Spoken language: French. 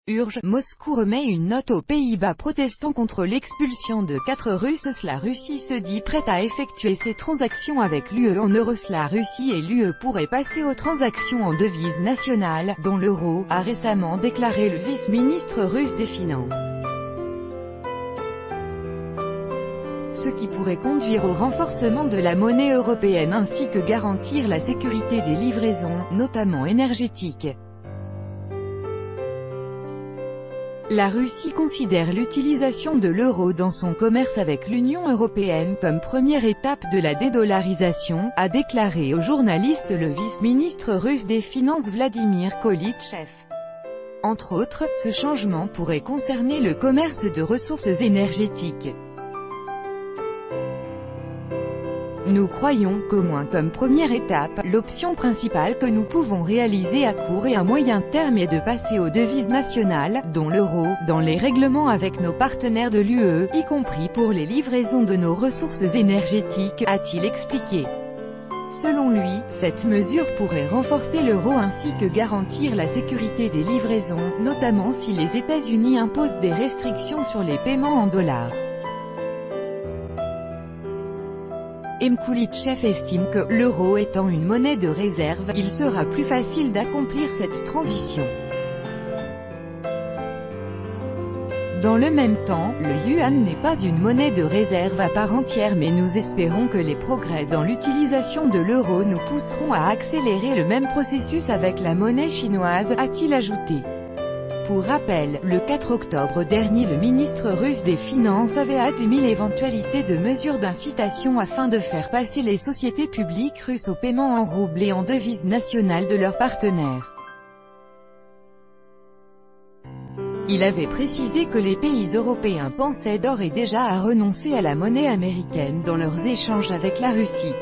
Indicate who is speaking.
Speaker 1: Urge, Moscou remet une note aux Pays-Bas protestant contre l'expulsion de 4 Russes. La Russie se dit prête à effectuer ses transactions avec l'UE en euros. La Russie et l'UE pourraient passer aux transactions en devises nationales, dont l'euro, a récemment déclaré le vice-ministre russe des Finances. Ce qui pourrait conduire au renforcement de la monnaie européenne ainsi que garantir la sécurité des livraisons, notamment énergétiques. La Russie considère l'utilisation de l'euro dans son commerce avec l'Union européenne comme première étape de la dédollarisation, a déclaré aux journalistes le vice-ministre russe des Finances Vladimir Kolitchev. Entre autres, ce changement pourrait concerner le commerce de ressources énergétiques. Nous croyons qu'au moins comme première étape, l'option principale que nous pouvons réaliser à court et à moyen terme est de passer aux devises nationales, dont l'euro, dans les règlements avec nos partenaires de l'UE, y compris pour les livraisons de nos ressources énergétiques, a-t-il expliqué. Selon lui, cette mesure pourrait renforcer l'euro ainsi que garantir la sécurité des livraisons, notamment si les États-Unis imposent des restrictions sur les paiements en dollars. Kolitchev estime que, l'euro étant une monnaie de réserve, il sera plus facile d'accomplir cette transition. Dans le même temps, le yuan n'est pas une monnaie de réserve à part entière mais nous espérons que les progrès dans l'utilisation de l'euro nous pousseront à accélérer le même processus avec la monnaie chinoise, a-t-il ajouté. Pour rappel, le 4 octobre dernier le ministre russe des Finances avait admis l'éventualité de mesures d'incitation afin de faire passer les sociétés publiques russes au paiement en roubles et en devises nationales de leurs partenaires. Il avait précisé que les pays européens pensaient d'ores et déjà à renoncer à la monnaie américaine dans leurs échanges avec la Russie.